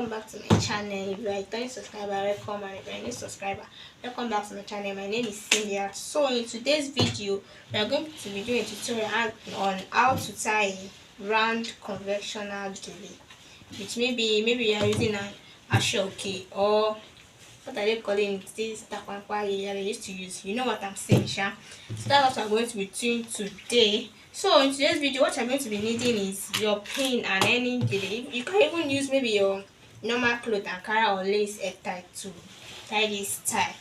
welcome back to my channel. If you are a returning subscriber, welcome, and if you are a new subscriber, welcome back to my channel. My name is Cynthia. So in today's video, we are going to be doing a tutorial on how to tie a round conventional gele, which maybe you are using an ashoke, or what are they calling it? This takwankwa they used to use. You know what I'm saying, Sha? So that's what I'm going to be doing today. So in today's video, what you're going to be needing is your pin and any gele. You can even use maybe your normal cloth ankara or lace head tie to tie this tie.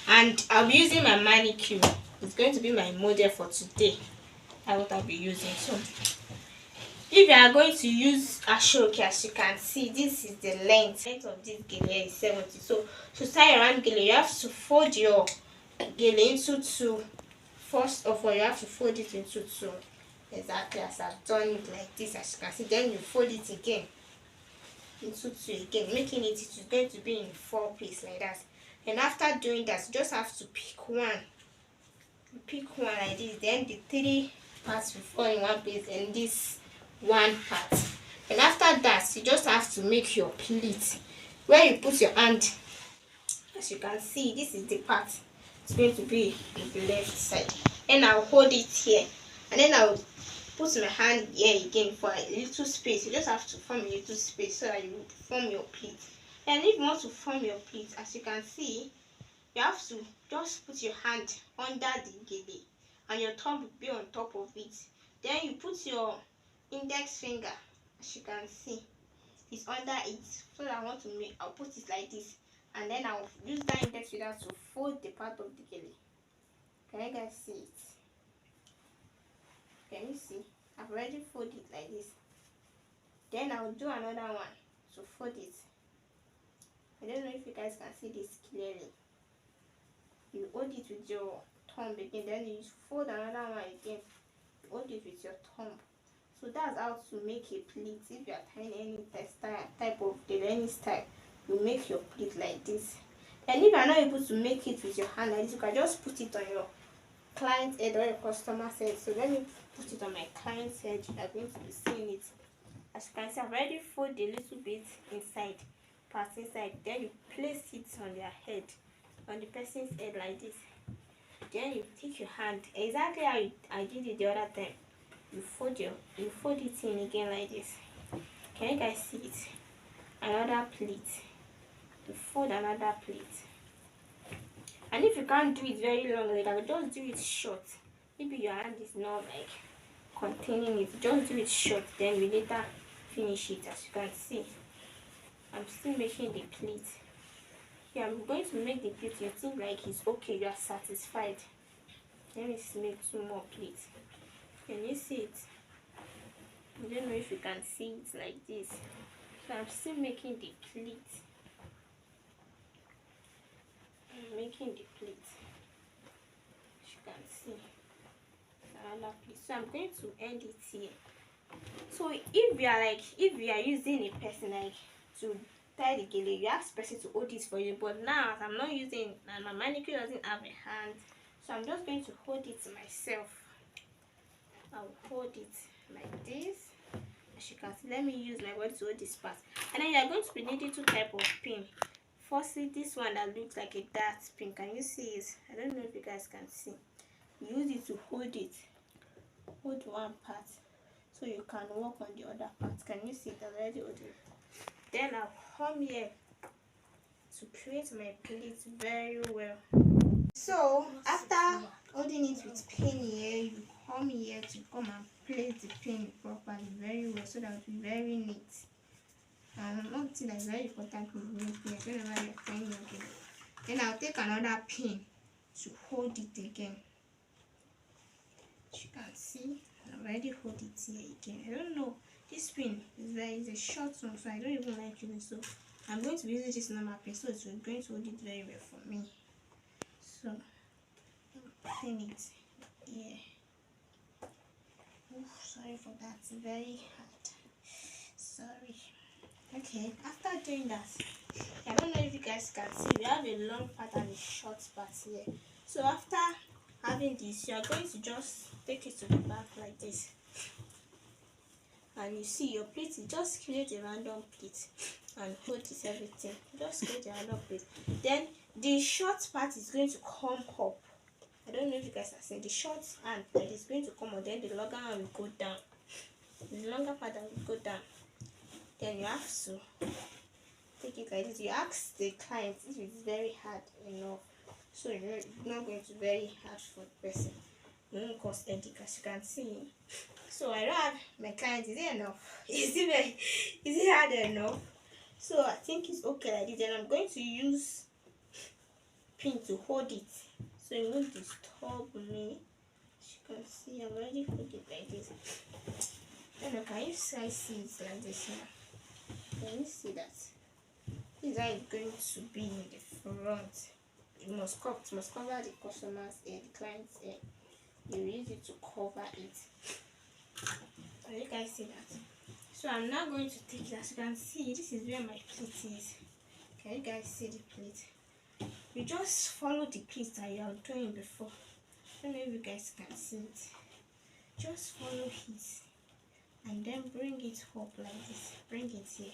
And I'll be using my manicure. It's going to be my model for today. That's what I'll be using. So if you are going to use ashoke, as you can see, this is the length of this gele is 70. So to tie around gele, you have to fold your gele into two. First of all, you have to fold it into two, exactly as I've done it, like this, as you can see. Then you fold it again into two again, making it is going to be in 4 pieces like that. And after doing that, you just have to pick one. You pick one like this, then the 3 parts will fall in one piece and this one part. And after that, you just have to make your pleat where you put your hand. As you can see, this is the part. It's going to be on the left side, and I'll hold it here, and then I'll put my hand here again for a little space. You just have to form a little space so that you form your pleat. And if you want to form your pleat, as you can see, you have to just put your hand under the gele and your thumb will be on top of it. Then you put your index finger, as you can see, is under it. So that I want to make, I'll put it like this, and then I'll use that index finger to fold the part of the gele. Can you guys see it? Can you see? I've already folded it like this. Then I'll do another one to fold it. I don't know if you guys can see this clearly. You hold it with your thumb again, then you fold another one again. You hold it with your thumb. So that's how to make a pleat. If you are tying any type of gele, any style, you make your pleat like this. And if you are not able to make it with your hand like this, you can just put it on your client's head or your customer's head. So let me put it on my client's head. You are going to be seeing it. As you can see, I've already folded a little bit inside, part inside. Then you place it on their head, on the person's head like this. Then you take your hand exactly how I did it the other time. You fold it in again like this. Can you guys see it? Another pleat. You fold another pleat. And if you can't do it very long, like I will just do it short. Maybe your hand is not like containing it, just do it short, then we later finish it. As you can see, I'm still making the pleat. Yeah, I'm going to make the pleat. You think like it's okay, you are satisfied. Let me make 2 more pleats. Can you see it? I don't know if you can see it like this. So I'm still making the pleat. I'm making the pleat. As you can see, another pleat. So I'm going to end it here. So if you are using a person like to tie the gele, you ask the person to hold it for you. But now as I'm not using, and my manicure doesn't have a hand, so I'm just going to hold it myself. I'll hold it like this. As you can see, let me use my body to hold this part. And then you are going to be needing 2 types of pin. Firstly, this one that looks like a dart pin. Can you see it? I don't know if you guys can see. Use it to hold it. Hold one part so you can work on the other part. Can you see it? I've already hold it. Then I'll come here to create my pleat very well. So after holding it with pin here, you come here to come and place the pin properly very well, so that it will be very neat. And one thing that is very important with pin, whenever you're tying your gele. Then I'll take another pin to hold it again. As you can see, I already hold it here again. I don't know, this pin is a short one, so I don't even like it. So I'm going to be using this normal pin, so it's going to hold it very well for me. So pin it here. Oof, sorry for that, it's very hard. Sorry. Okay, after doing that, I don't know if you guys can see, we have a long part and a short part here. So after having this, you are going to just take it to the back like this. and you see your plate, just create a random plate and hold this everything. Just create a random plate. Then the short part is going to come up. I don't know if you guys are seeing the short hand that is going to come up, then the longer one will go down. The longer part that will go down. Then you have to take it like this. You ask the client if it's very hard enough. So it's not going to be very hard for the person. It won't cause headache, as you can see. So I don't have my client. Is it enough? Is it hard enough? So I think it's okay like this. Then I'm going to use pin to hold it, so it won't disturb me. As you can see, I'm already holding it like this. I don't know, can you guys see it like this now? Can you see that? This is how it's going to be in the front. It must cover the customer's hair, the client's hair. You use it to cover it. Can you guys see that? So I'm now going to take it. As you can see, this is where my plate is. Can you guys see the plate? You just follow the plate that you are doing before. I don't know if you guys can see it. Just follow it and then bring it up like this. Bring it here.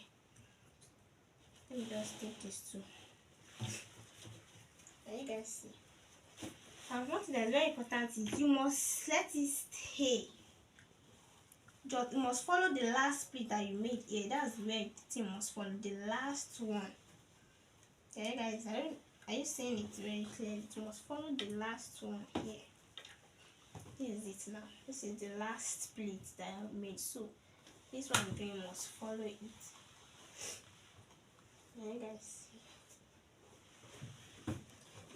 Let me just take this too. Can you guys see? And one thing that is very important is you must let it stay. You must follow the last split that you made here. That's where the thing must follow. The last one. Okay, guys, are you seeing it very clearly? You must follow the last one here. This is it now. This is the last split that I made. So this one you must follow it. Can you guys see?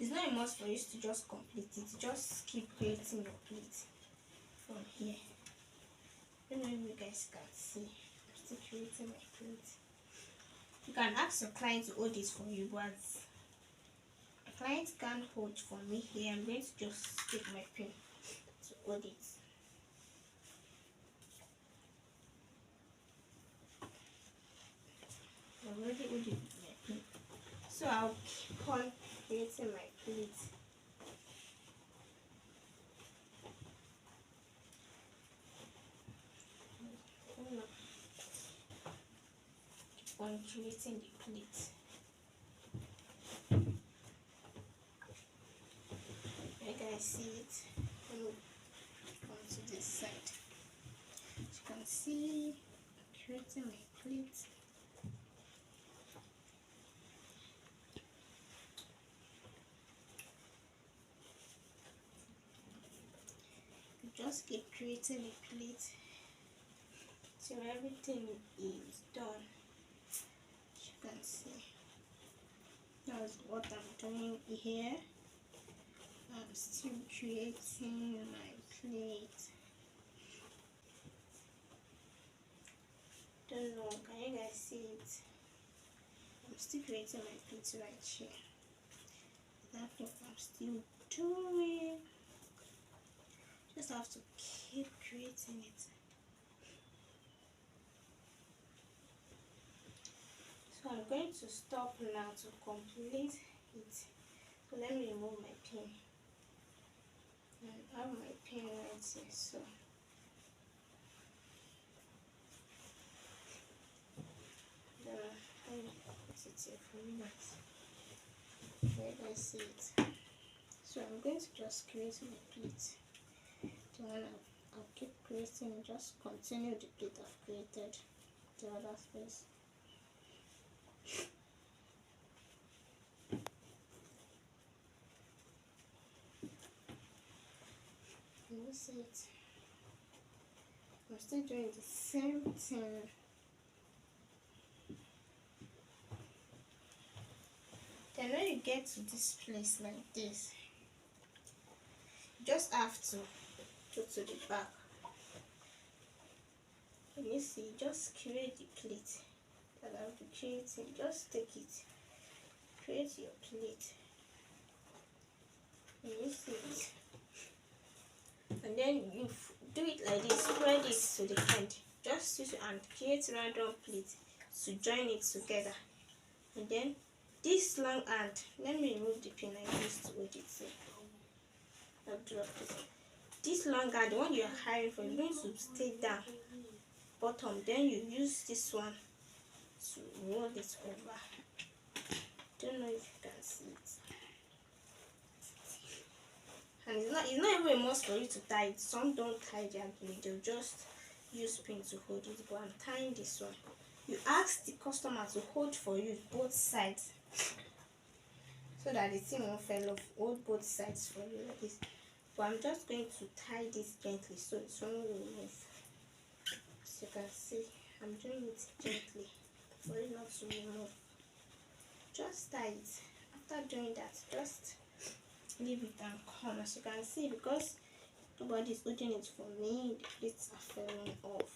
It's not a must for you to just complete it. Just keep creating your plate from here. I don't know if you guys can see. I'm still creating my plate. You can ask your client to hold this for you, but a client can't hold for me here. I'm going to just take my pen to hold it. I'm already holding my pen. So I'll keep on creating my plate. Keep on creating the plate. You guys see it? Onto this side. As you can see, I'm creating my plate. Just keep creating a plate till everything is done. As you can see, that's what I'm doing here. I'm still creating my plate. Don't know, can you guys see it? I'm still creating my plate right here. That's what I'm still doing. Just have to keep creating it. So I'm going to stop now to complete it. So let me remove my pen. And I have my pen right here. So let me put it here for you guys. Where do I see it? So I'm going to just create my plate. Then I'll keep creating and just continue the plate I've created the other space. And you see it. I'm still doing the same thing. Then when you get to this place like this, you just have to go to the back. And you see, just create the plate that I'll be creating. Just take it, create your plate. And you see it. And then you do it like this, spread it to the end. Just use your hand, create random plate to join it together. And then this long hand, let me remove the pin I used to hold it. I'll drop it. This long hand, the one you are hiring for, is going to stay down. bottom, then you use this one to roll it over. Don't know if you can see it. And it's not even a must for you to tie it. Some don't tie their glue, they'll just use pin to hold it, but I'm tying this one. You ask the customer to hold for you both sides so that the thing won't fall off. Hold both sides for you like this. But I'm just going to tie this gently so it won't remove. As you can see, I'm doing it gently for it not to remove. Just tie it. After doing that, just leave it and come. As you can see, because nobody is holding it for me, the plates are falling off.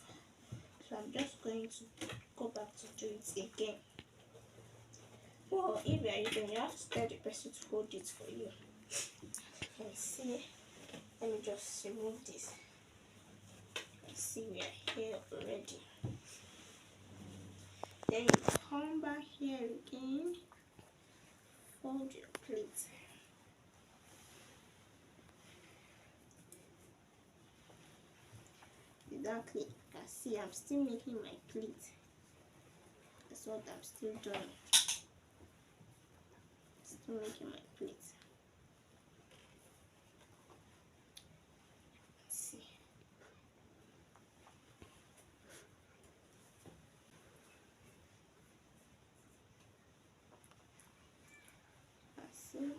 So I'm just going to go back to do it again. Well, if you are using, you have to tell the person to hold it for you. You can see, let me just remove this. See, we are here already. Then you come back here again, fold your plate. Exactly, you can see I'm still making my plate. That's what I'm still doing. Still making my plate. Let's see. Let's see.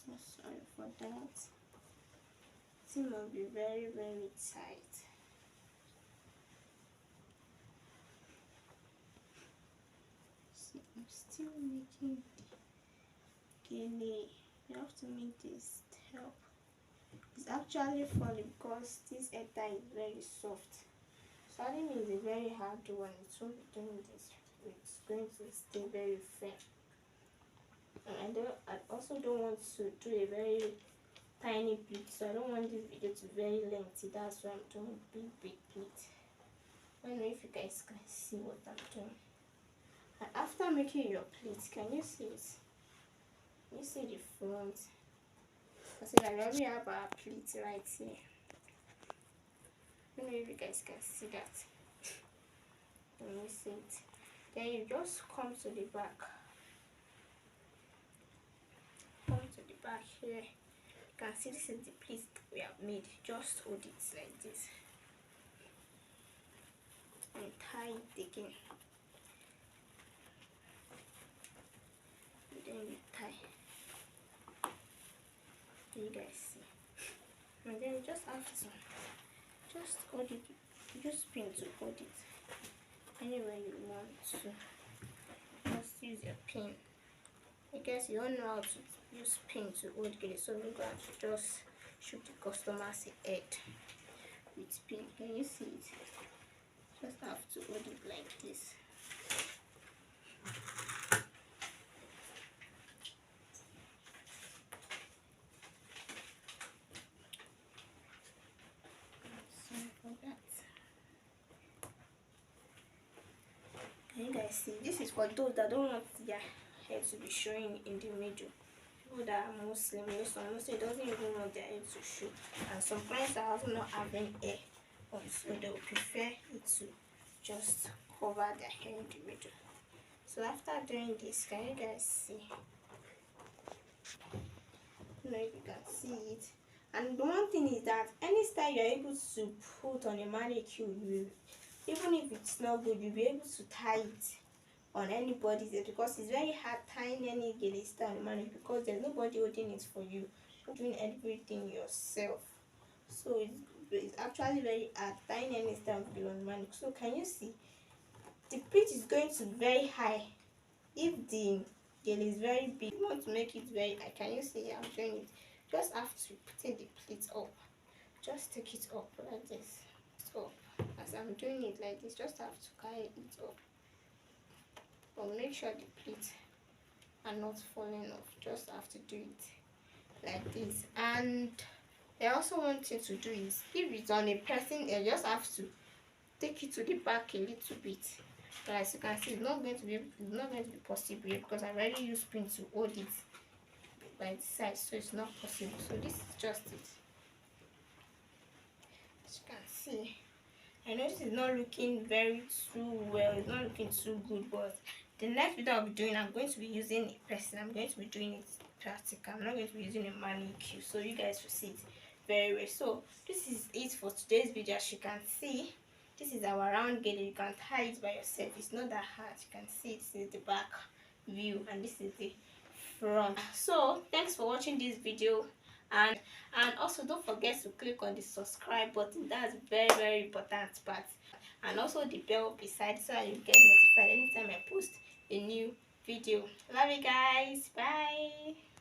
Oh, sorry for that. It must be very, very tight. See, I'm still making the GELE. You have to make this help. It's actually funny because this ether is very soft. So that means it's a very hard one. It won't be doing this. It's going to stay very firm. And I also don't want to do a very tiny pleat, so I don't want this video to be very lengthy. That's why I'm doing big pleat. I don't know if you guys can see what I'm doing. And after making your pleat, can you see it? Can you see the front? I said I already have our pleat right here. I don't know if you guys can see that. Can you see it? Then you just come to the back. Come to the back here. You can see this is the pleat we have made. Just hold it like this. And tie it again. And then you tie. Do you guys see? And then you just have to just hold it. Use pin to hold it. Anywhere you want to. Just use your pin. I guess you don't know how to use pin to hold it, so we're going to just shoot the customer's head with pin. Can you see it? Just have to hold it like this. Sorry for that. Can you guys see? This is for those that don't want their hair to be showing in the middle. People that are Muslim, some Muslim doesn't even want their hair to show, and some clients are also not having hair on, so they will prefer it to just cover their hair in the middle. So after doing this, can you guys see? I don't know if you can see it. And the one thing is that any style you're able to put on a manicure, even if it's not good, you'll be able to tie it on anybody's head, because it's very hard tying any GELE style on a manicure because there's nobody holding it for you. You're doing everything yourself. So it's actually very hard tying any style on a manicure. So can you see? The pleat is going to be very high. If the GELE is very big, you want to make it very high. Can you see? I'm doing it. Just have to take the pleat up. Just take it up like this. So as I'm doing it like this, just have to carry it up. But make sure the pleats are not falling off. Just have to do it like this. And I also want you to do is, if it's on a person, you just have to take it to the back a little bit. But as you can see, it's not going to be possible because I already used pin to hold it. by the side, so it's not possible. So this is just it. As you can see, I know this is not looking very too well, it's not looking too good, but the next video I'll be doing, I'm going to be using a person. I'm going to be doing it practical. I'm not going to be using a manicure, so you guys will see it very well. So this is it for today's video. As you can see, this is our round gele. You can tie it by yourself, it's not that hard. You can see this is the back view and this is the front. So thanks for watching this video, and also don't forget to click on the subscribe button. That's very important part, and also the bell beside, so you get notified anytime I post a new video. Love you guys, bye.